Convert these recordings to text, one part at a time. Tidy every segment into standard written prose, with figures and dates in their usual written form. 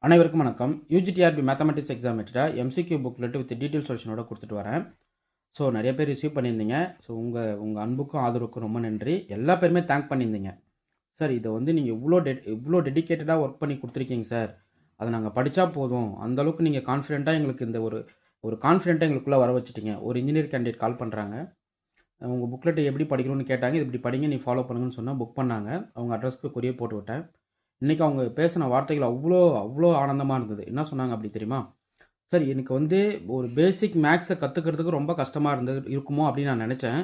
அனைவருக்கும் வணக்கம். UGTRB mathematics exam வச்சுட்டா எம்சிக்யூ புக்லெட் வித் டீட்டெயில் சொல்யூஷனோட கொடுத்துட்டு வரேன். ஸோ நிறைய பேர் ரிசீவ் பண்ணியிருந்தீங்க. ஸோ உங்கள் அன்புக்கும் ஆதரவுக்கும் ரொம்ப நன்றி. எல்லா பேருமே தேங்க் பண்ணியிருந்தீங்க. சார் இதை நீங்கள் இவ்வளோ டெடிக்கேட்டடாக ஒர்க் பண்ணி கொடுத்துருக்கீங்க சார். அதை நாங்கள் படித்தா போதும், அந்தளவுக்கு நீங்கள் கான்ஃபிடென்ட்டாக எங்களுக்கு இந்த ஒரு கான்ஃபிடென்ட்டாக எங்களுக்குள்ளே வர வச்சுட்டீங்க. ஒரு இன்ஜினியர் கேண்டிடேட் கால் பண்ணுறாங்க. உங்கள் புக்லெட்டை எப்படி படிக்கணும்னு கேட்டாங்க. இது இப்படி படிங்க, நீ ஃபாலோ பண்ணுங்கன்னு சொன்னால் புக் பண்ணாங்க. அவங்க அட்ரஸ்க்கு கொரியர் போட்டு விட்டேன். இன்றைக்கி அவங்க பேசின வார்த்தைகள் அவ்வளோ ஆனந்தமாக இருந்தது. என்ன சொன்னாங்க அப்படி தெரியுமா? சார் எனக்கு ஒரு பேசிக் மேக்ஸை கற்றுக்கிறதுக்கு ரொம்ப கஷ்டமாக இருக்குமோ அப்படின்னு நான் நினச்சேன்.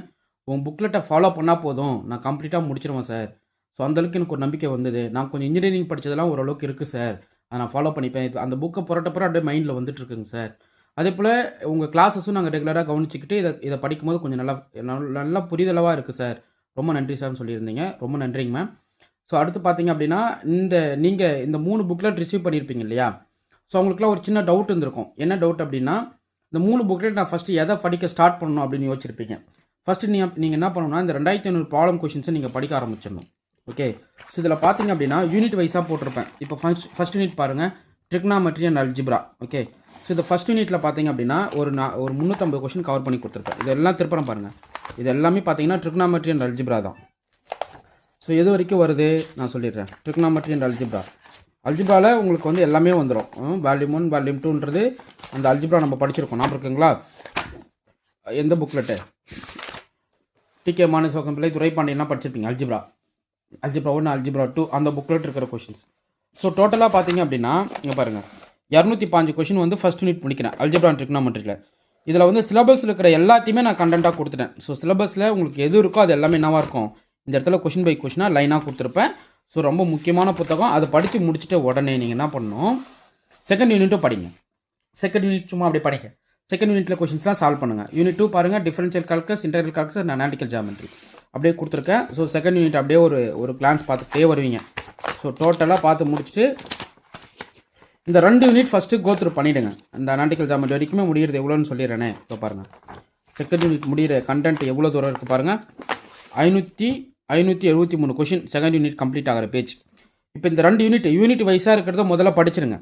உங்கள் புக்லெட்டை ஃபாலோ பண்ணால் போதும், நான் கம்ப்ளீட்டாக முடிச்சிருவேன் சார். ஸோ அந்தளவுக்கு எனக்கு ஒரு நம்பிக்கை வந்தது. நான் கொஞ்சம் இன்ஜினியரிங் படித்ததெல்லாம் ஓரளவுக்கு இருக்குது சார். அதை நான் ஃபாலோ பண்ணிப்பேன். அந்த புக்கை புரட்டப்புறம் அப்படியே மைண்டில் வந்துட்டுருக்குங்க சார். அதே போல் உங்கள் கிளாஸஸும் நாங்கள் ரெகுலராக கவனிச்சிக்கிட்டு இதை படிக்கும்போது கொஞ்சம் நல்லா புரிதளவாக இருக்குது சார். ரொம்ப நன்றி சார்னு சொல்லியிருந்தீங்க. ரொம்ப நன்றிங்க மேம். ஸோ அடுத்து பார்த்தீங்க அப்படின்னா, நீங்கள் இந்த 3 புக்லெட் ரிசீவ் பண்ணியிருப்பீங்க இல்லையா? ஸோ அவங்களுக்குலாம் ஒரு சின்ன டவுட் இருந்திருக்கும். என்ன டவுட் அப்படின்னா, இந்த 3 புக்லெட் நான் ஃபஸ்ட்டு எதை படிக்க ஸ்டார்ட் பண்ணணும் அப்படின்னு யோசிச்சிருப்பீங்க. ஃபஸ்ட்டு நீங்கள் என்ன பண்ணணும்னா, இந்த 2500 ப்ராப்ளம் கொஷின்ஸை நீங்கள் படிக்க ஆரம்பிச்சிடணும். ஓகே. ஸோ இதில் பார்த்தீங்க அப்படின்னா யூனிட் வைஸாக போட்டிருப்பேன். இப்போ ஃபஸ்ட் யூனிட் பாருங்கள், trigonometry and algebra. Okay. So இந்த ஃபஸ்ட் யூனிட்டில் பார்த்தீங்க அப்படின்னா ஒரு 350 கொஷின் கவர் பண்ணி கொடுத்துருப்பேன். இதெல்லாம் திருப்பரம் பாருங்கள். இது எல்லாமே பார்த்தீங்கன்னா ட்ரிக்னாமெட்ரி அண்ட் அல்ஜிப்ரா தான். ஸோ எது வரைக்கும் வருது நான் சொல்லிடுறேன். Trigonometry and algebra. அல்ஜிப்ராவில் உங்களுக்கு எல்லாமே வந்துடும். வால்யூம் 1 வால்யூம் 2ன்றது அந்த அல்ஜிப்ரா நம்ம படிச்சிருக்கோம். ஞாபகம் இருக்குங்களா? எந்த புக்லெட்டு? டிகே மானசோகம் பிள்ளை துரைப்பாண்டியெல்லாம் படிச்சிருப்பீங்க. அல்ஜிப்ரா 1 அல்ஜிப்ரா 2 அந்த புக்லெட் இருக்கிற கொஷின்ஸ். ஸோ டோட்டலாக பார்த்தீங்க அப்படின்னா இங்கே பாருங்கள், 205 கொஷின் ஃபஸ்ட் யூனிட் முடிக்கிறேன் அல்ஜிப்ரா அண்ட் ட்ரிக்னாமெட்ரியில். இதில் சிலபஸில் இருக்கிற எல்லாத்தையுமே நான் கண்டென்ட்டாக கொடுத்துட்டேன். ஸோ சிலபஸில் உங்களுக்கு எது இருக்கோ அது எல்லாமே என்னவாக இருக்கும், இந்த இடத்துல கொஷின் பை கொஷினாக லைனாக கொடுத்துருப்பேன். ஸோ ரொம்ப முக்கியமான புத்தகம். அதை படித்து முடிச்சுட்டு உடனே நீங்கள் என்ன பண்ணணும், செகண்ட் யூனிட்டும் படிங்க. செகண்ட் யூனிட் சும்மா அப்படி படிங்க. செகண்ட் யூனிட்டில் கொஷின்ஸ்லாம் சால்வ் பண்ணுங்கள். யூனிட் 2 பாருங்கள், differential calculus, integral calculus and analytical geometry அப்படியே கொடுத்துருக்கேன். ஸோ செகண்ட் யூனிட் அப்படியே ஒரு கிளான்ஸ் பார்த்துட்டே வருவீங்க. ஸோ டோட்டலாக பார்த்து முடிச்சுட்டு இந்த 2 யூனிட் ஃபஸ்ட்டு கோத்ரூ பண்ணிவிடுங்க. இந்த அனாலிட்டிக்கல் ஜியோமெட்ரி வரைக்குமே முடிகிறது எவ்வளோன்னு சொல்லிடுறேனே. இப்போ பாருங்கள், செகண்ட் யூனிட் முடிகிற கண்டென்ட் எவ்வளோ தூரம் இருக்குது பாருங்கள். 573 கொஷின் செகண்ட் யூனிட் கம்ப்ளீட் ஆகிற பேஜ். இப்போ இந்த 2 யூனிட் வைஸாக இருக்கிறத முதல்ல படிச்சிருங்க.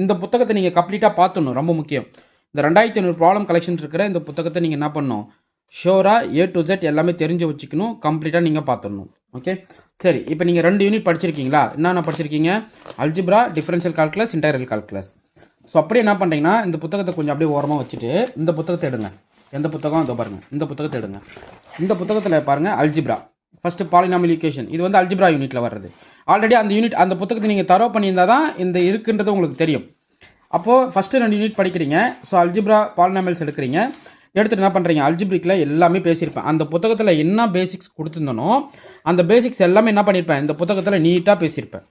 இந்த புத்தகத்தை நீங்கள் கம்ப்ளீட்டாக பார்த்துடணும், ரொம்ப முக்கியம். இந்த 2500 ப்ராப்ளம் கலெக்ஷன் இருக்கிற இந்த புத்தகத்தை நீங்கள் என்ன பண்ணணும், ஷோராக A to Z எல்லாமே தெரிஞ்சு வச்சுக்கணும். கம்ப்ளீட்டாக நீங்கள் பார்த்துடணும். ஓகே. சரி, இப்போ நீங்கள் 2 யூனிட் படிச்சிருக்கீங்களா? என்னென்ன படிச்சிருக்கீங்க? Algebra, differential calculus, integral calculus. So அப்படியே என்ன பண்ணுறீங்கன்னா, இந்த புத்தகத்தை கொஞ்சம் அப்படியே ஓரமாக வச்சுட்டு இந்த புத்தகத்தை எடுங்க. எந்த புத்தகம்? இதோ பாருங்கள், இந்த புத்தகத்தை எடுங்க. இந்த புத்தகத்தில் பாருங்கள், அல்ஜிப்ரா ஃபஸ்ட்டு பாலினாமியல் ஈக்குவேஷன். இது அல்ஜிப்ரா யூனிட்டில் வர்றது. ஆல்ரெடி அந்த புத்தகத்தை நீங்கள் தரோ பண்ணியிருந்தால் தான் இந்த இருக்குன்றது உங்களுக்கு தெரியும். அப்போது ஃபஸ்ட்டு 2 யூனிட் படிக்கிறீங்க. ஸோ அல்ஜிப்ரா பாலினாமியல்ஸ் எடுக்கிறீங்க. எடுத்துகிட்டு என்ன பண்ணுறீங்க, அல்ஜிப்ரிக்கில் எல்லாமே பேசியிருப்பேன். அந்த புத்தகத்தில் என்ன பேசிக்ஸ் கொடுத்துருந்தனோ அந்த பேசிக்ஸ் எல்லாமே என்ன பண்ணியிருப்பேன், இந்த புத்தகத்தில் நீட்டாக பேசியிருப்பேன்.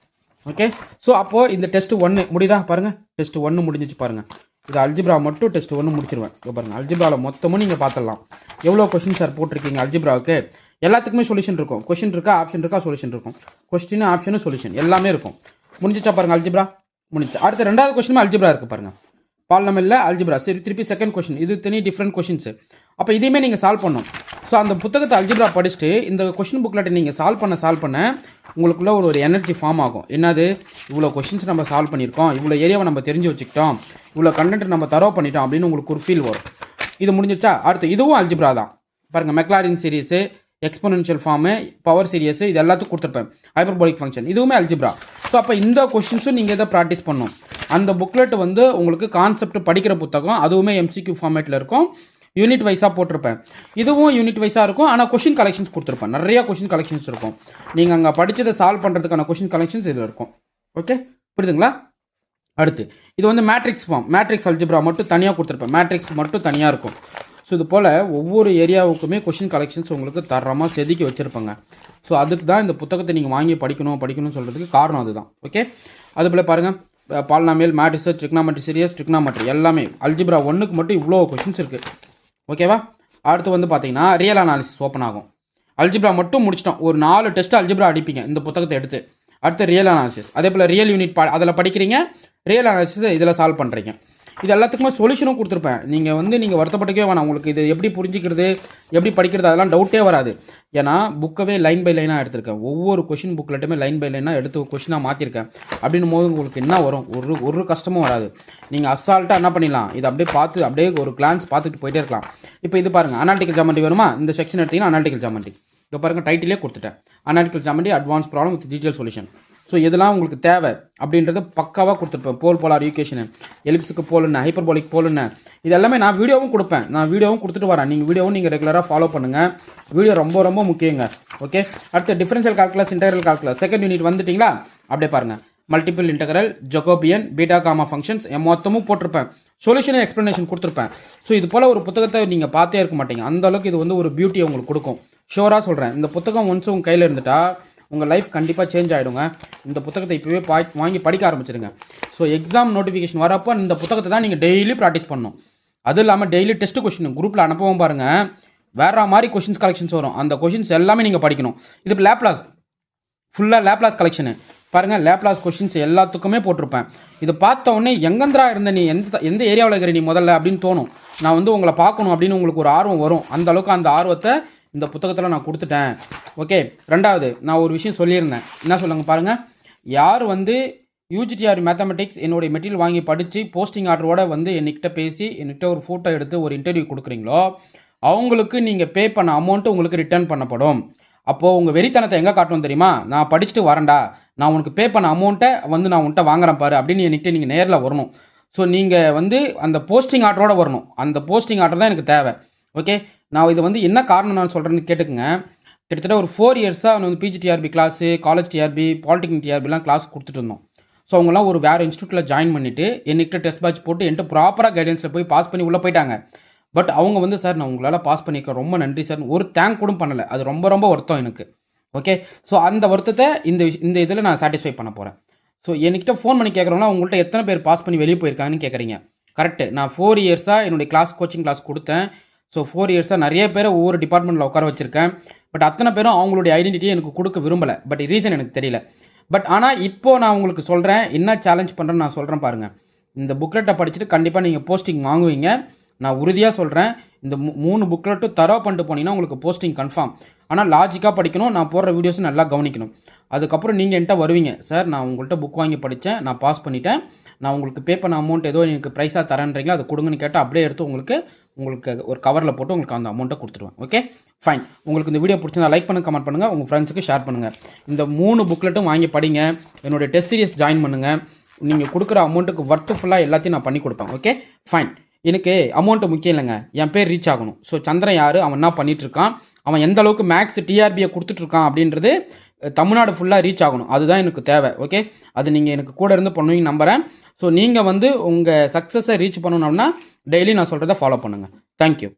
ஓகே. ஸோ அப்போது இந்த டெஸ்ட் 1 முடியுதா பாருங்கள். டெஸ்ட் 1 முடிஞ்சிச்சு பாருங்கள். இது அல்ஜிப்ரா மட்டும் டெஸ்ட் 1 முடிச்சிருவேன். இப்போ பாருங்கள், அல்ஜிப்ராவில் மொத்தமும் நீங்கள் பார்த்துடலாம். எவ்வளோ கொஸ்டின் சார் போட்டிருக்கீங்க அல்ஜிப்ராவுக்கு? எல்லாத்துக்குமே சொல்யூஷன் இருக்கும். கொஸ்டின் இருக்கா, ஆப்ஷன் இருக்கா, சொல்யூஷன் இருக்கும். கொஸ்டின், ஆப்ஷனு, சொல்யூஷன் எல்லாமே இருக்கும். முடிஞ்சிச்சா பாருங்கள், அல்ஜிப்ரா முடிஞ்சு. அடுத்த 2வது கொஸ்டினுமே அல்ஜிப்ரா இருக்குது பாருங்கள். பாலினாமியல்ல அல்ஜிப்ரா. சரி, திருப்பி செகண்ட் கொஸ்டின். இது தனி டிஃப்ரெண்ட் கொஸ்டின்ஸு. அப்போ இதையுமே நீங்கள் சால்வ் பண்ணணும். ஸோ அந்த புத்தகத்தை அல்ஜிப்ரா படிச்சுட்டு இந்த கொஸ்டின் புக்லெட்டை நீங்கள் சால்வ் பண்ண உங்களுக்குள்ள ஒரு எனர்ஜி ஃபார்ம் ஆகும். என்னது, இவ்வளோ கொஸ்டின்ஸ் நம்ம சால்வ் பண்ணியிருக்கோம், இவ்வளோ ஏரியாவை நம்ம தெரிஞ்சு வச்சுக்கிட்டோம், இவ்வளோ கண்டென்ட் நம்ம தரோ பண்ணிட்டோம் அப்படின்னு உங்களுக்கு ஒரு ஃபீல் வரும். இது முடிஞ்சிச்சா? அடுத்து இதுவும் அல்ஜிப்ரா தான் பாருங்கள். Maclaurin series, exponential form, power series, இது எல்லாத்துக்கும் கொடுத்துருப்பேன். ஹைப்பர்போலிக் ஃபங்க்ஷன், இதுவுமே அல்ஜிப்ரா. ஸோ அப்போ இந்த கொஸ்டின்ஸும் நீங்கள் இதை ப்ராக்டிஸ் பண்ணணும். அந்த புக்லெட் உங்களுக்கு கான்செப்ட் படிக்கிற புத்தகம். அதுவுமே MCQ ஃபார்மேட்டில் இருக்கும். யூனிட் வைஸாக போட்டிருப்பேன். இதுவும் யூனிட் வைஸாக இருக்கும். ஆனால் கொஷின் கலெக்ஷன்ஸ் கொடுத்துருப்பேன். நிறையா கொஷின் கலெக்ஷன்ஸ் இருக்கும். நீங்கள் அங்கே படித்ததை சால்வ் பண்ணுறதுக்கான கொஷின் கலெக்ஷன்ஸ் இதில் இருக்கும். ஓகே, புரியுதுங்களா? அடுத்து இது மேட்ரிக்ஸ் ஃபார்ம். மேட்ரிக்ஸ் அல்ஜிப்ரா மட்டும் தனியாக கொடுத்துருப்பேன். மேட்ரிக்ஸ் மட்டும் தனியாக இருக்கும். ஸோ இது போல் ஒவ்வொரு ஏரியாவுக்குமே கொஷின் கலெக்ஷன்ஸ் உங்களுக்கு தரமாக செதுக்கி வச்சுருப்பாங்க. ஸோ அதுக்கு தான் இந்த புத்தகத்தை நீங்கள் வாங்கி படிக்கணும்னு சொல்கிறதுக்கு காரணம் அதுதான். ஓகே. அதுபோல் பாருங்கள், polynomial, matrix, trigonometry series, trigonometry எல்லாமே அல்ஜிப்ரா 1க்கு மட்டும் இவ்வளோ கொஷின்ஸ் இருக்குது. ஓகேவா? அடுத்து பார்த்தீங்கன்னா ரியல் அனாலிசிஸ் ஓப்பன் ஆகும். அல்ஜிப்ரா மட்டும் முடிச்சிட்டோம். ஒரு 4 டெஸ்ட் அல்ஜிப்ரா அடிப்பீங்க இந்த புத்தகத்தை எடுத்து. அடுத்து ரியல் அனாலிசிஸ். அதே போல் ரியல் யூனிட் அதில் படிக்கிறீங்க, ரியல் அனாலிசிஸ் இதில் சால்வ் பண்ணுறீங்க. இது எல்லாத்துக்குமே சொல்யூஷனும் கொடுத்துருப்பேன். நீங்கள் வருத்தப்பட்டுக்கவே வேணாம். உங்களுக்கு இது எப்படி புரிஞ்சிக்கிறது, எப்படி படிக்கிறது அதெல்லாம் டவுட்டே வராது. ஏன்னா புக்கவே லைன் பை லைனாக எடுத்திருக்கேன். ஒவ்வொரு கொஷின் புக்லெட்டுமே லைன் பை லைனாக எடுத்து கொஷினாக மாற்றிருக்கேன். அப்படின்னும் போது உங்களுக்கு என்ன வரும், ஒரு கஷ்டமும் வராது. நீங்கள் அசால்ட்டாக என்ன பண்ணிடலாம், இதை அப்படியே பார்த்து அப்படியே ஒரு கிளான்ஸ் பார்த்துட்டு போயிட்டே இருக்கலாம். இப்போ இது பாருங்கள், அனாலிட்டிக்கல் ஜாமெண்ட்ரி வருமா, இந்த செக்ஷன் எடுத்திங்கன்னா அனாலிட்டிக்கல் ஜாமெண்ட்ரி. இப்போ பாருங்கள், டைட்டிலே கொடுத்துட்டேன், analytical geometry advance problem with detail solution. So எதெல்லாம் உங்களுக்கு தேவை அப்படின்றத பக்காவாக கொடுத்துருப்பேன். போலார் ஈக்குவேஷன், எலிப்ஸுக்கு போலுன்னு, ஹைப்பர்போலிக் போலுன்னு, இது எல்லாமே நான் வீடியோவும் கொடுப்பேன். நான் வீடியோவும் கொடுத்துட்டு வரேன். நீங்கள் ரெகுலராக ஃபாலோ பண்ணுங்கள். வீடியோ ரொம்ப ரொம்ப முக்கியங்க. ஓகே, அடுத்து differential calculus, integral calculus second unit வந்துட்டிங்களா? அப்படியே பாருங்கள், multiple integral, Jacobian, beta gamma functions மொத்தமும் போட்டிருப்பேன். சொல்யூஷன் எக்ஸ்ப்ளனேஷன் கொடுத்துருப்பேன். ஸோ இது போல் ஒரு புத்தகத்தை நீங்கள் பார்த்தே இருக்க மாட்டீங்க. அந்த அளவுக்கு இது ஒரு பியூட்டியை உங்களுக்கு கொடுக்கும். ஷோராக சொல்கிறேன். இந்த புத்தகம் ஒன்ஸ் உங்கள் கையில் இருந்துட்டா உங்கள் லைஃப் கண்டிப்பாக சேஞ்ச் ஆகிடுங்க. இந்த புத்தகத்தை இப்போவே வாங்கி படிக்க ஆரம்பிச்சிடுங்க. ஸோ எக்ஸாம் நோட்டிஃபிகேஷன் வரப்போ இந்த புத்தகத்தை தான் நீங்கள் டெய்லி ப்ராக்டிஸ் பண்ணணும். அதுவும் இல்லாமல் டெய்லி டெஸ்ட் கொஷின் குரூப்பில் அனுப்பவும் பாருங்கள். வேறு மாதிரி கொஷின்ஸ் கலெக்ஷன்ஸ் வரும். அந்த கொஷின்ஸ் எல்லாமே நீங்கள் படிக்கணும். இது இப்போ லேப்லாஸ், ஃபுல்லாக லேப்லாஸ் கலெக்ஷனு பாருங்கள். லேப்லாஸ் கொஷின்ஸ் எல்லாத்துக்குமே போட்டிருப்பேன். இதை பார்த்த உடனே எங்கந்திரா இருந்த நீ எந்த ஏரியாவில் இருக்கிற நீ முதல்ல அப்படின்னு தோணும். நான் உங்களை பார்க்கணும் அப்படின்னு உங்களுக்கு ஒரு ஆர்வம் வரும். அந்த அளவுக்கு அந்த ஆர்வத்தை இந்த புத்தகத்தில் நான் கொடுத்துட்டேன். ஓகே, ரெண்டாவது நான் ஒரு விஷயம் சொல்லியிருந்தேன். என்ன சொல்லுங்க பாருங்கள், யார் யூஜிடிஆர் மேத்தமெட்டிக்ஸ் என்னுடைய மெட்டீரியல் வாங்கி படித்து போஸ்டிங் ஆர்டரோட என்கிட்ட பேசி என்கிட்ட ஒரு ஃபோட்டோ எடுத்து ஒரு இன்டர்வியூ கொடுக்குறீங்களோ அவங்களுக்கு நீங்கள் பே பண்ண அமௌண்ட்டு உங்களுக்கு ரிட்டர்ன் பண்ணப்படும். அப்போது உங்கள் வெறித்தனத்தை எங்கே காட்டணும் தெரியுமா? நான் படிச்சுட்டு வரேன்டா, நான் உனக்கு பே பண்ண அமௌண்ட்டை நான் உன்கிட்ட வாங்குறேன் பாரு அப்படின்னு என்கிட்ட நீங்கள் நேரில் வரணும். ஸோ நீங்கள் அந்த போஸ்டிங் ஆர்டரோட வரணும். அந்த போஸ்டிங் ஆர்டர் தான் எனக்கு தேவை. ஓகே, நான் இது என்ன காரணம் நான் சொல்கிறேன்னு கேட்டுக்குங்க. கிட்டத்தட்ட ஒரு 4 இயர்ஸாக PGTRB class, college TRB, polytechnic டிஆர்பிலாம் கிளாஸ் கொடுத்துட்டு இருந்தோம். ஸோ அவங்களாம் ஒரு வேறு இன்ஸ்டியூட்டில் ஜாயின் பண்ணிவிட்டு என்கிட்ட டெஸ்ட் பேட்ச் போட்டு என்கிட்ட ப்ராப்பராக கைடன்ஸில் போய் பாஸ் பண்ணி உள்ளே போயிட்டாங்க. பட் அவங்க சார் நான் உங்களால் பாஸ் பண்ணியிருக்கேன், ரொம்ப நன்றி சார், ஒரு தேங்க் கூட பண்ணலை. அது ரொம்ப ரொம்ப வருத்தம் எனக்கு. ஓகே, ஸோ அந்த வருத்தத்தை இந்த இதில் நான் சாட்டிஸ்ஃபை பண்ண போகிறேன். ஸோ என்கிட்ட ஃபோன் பண்ணி கேட்குறவங்களா உங்கள்கிட்ட எத்தனை பேர் பாஸ் பண்ணி வெளியே போயிருக்காங்கன்னு கேட்குறீங்க. கரெக்டு, நான் 4 இயர்ஸாக என்னுடைய கோச்சிங் கிளாஸ் கொடுத்தேன். ஸோ 4 இயர்ஸாக நிறைய பேரை ஒவ்வொரு டிபார்ட்மெண்ட்டில் உட்கார வச்சுருக்கேன். பட் அத்தனை பேரும் அவங்களுடைய ஐடென்டிட்டியை எனக்கு கொடுக்க விரும்பலை. பட் ரீசன் எனக்கு தெரியல. பட் ஆனால் இப்போது நான் உங்களுக்கு சொல்கிறேன், என்ன சேலஞ்ச் பண்ணுறேன்னு நான் சொல்கிறேன் பாருங்கள். இந்த புக்லெட்டை படிச்சுட்டு கண்டிப்பாக நீங்கள் போஸ்டிங் வாங்குவீங்க. நான் உறுதியாக சொல்கிறேன். இந்த 3 புக்லெட்டும் தரவு பண்ணிட்டு போனீங்கன்னா உங்களுக்கு போஸ்டிங் கன்ஃபார்ம். ஆனால் லாஜிக்காக படிக்கணும். நான் போடுற வீடியோஸும் நல்லா கவனிக்கணும். அதுக்கப்புறம் நீங்கள் என்கிட்ட வருவீங்க, சார் நான் உங்கள்கிட்ட புக் வாங்கி படித்தேன், நான் பாஸ் பண்ணிட்டேன், நான் உங்களுக்கு பே பண்ண அமௌண்ட் ஏதோ எனக்கு ப்ரைஸாக தரேன்றீங்களா, அதை கொடுங்கன்னு கேட்டால் அப்படியே எடுத்து உங்களுக்கு ஒரு கவரில் போட்டு உங்களுக்கு அந்த அமௌண்ட்டை கொடுத்துருவேன். Okay, fine. உங்களுக்கு இந்த வீடியோ பிடிச்சிருந்தா லைக் பண்ணுங்கள், கமெண்ட் பண்ணுங்கள், உங்கள் ஃப்ரெண்ட்ஸுக்கு ஷேர் பண்ணுங்கள். இந்த 3 புக்லெட்டும் வாங்கி படிங்க. என்னுடைய டெஸ்ட் சீரிஸ் ஜாயின் பண்ணுங்கள். நீங்கள் கொடுக்குற அமௌண்ட்டுக்கு ஃபுல்லாக எல்லாத்தையும் நான் பண்ணி கொடுப்பேன். Okay, fine. எனக்கு அமௌண்ட்டு முக்கியம் இல்லைங்க, என் பேர் ரீச் ஆகணும். ஸோ சந்திரன் யார், அவன் என்ன பண்ணிகிட்ருக்கான், அவன் எந்த அளவுக்கு மேக்ஸ் டிஆர்பியை கொடுத்துட்ருக்கான் அப்படின்றது தமிழ்நாடு ஃபுல்லாக ரீச் ஆகணும். அதுதான் எனக்கு தேவை. ஓகே, அது நீங்கள் எனக்கு கூட இருந்து பண்ணுவீங்க நம்புகிறேன். ஸோ நீங்கள் உங்கள் சக்ஸஸை ரீச் பண்ணணும்னா டெய்லி நான் சொல்கிறத ஃபாலோ பண்ணுங்கள். தேங்க்யூ.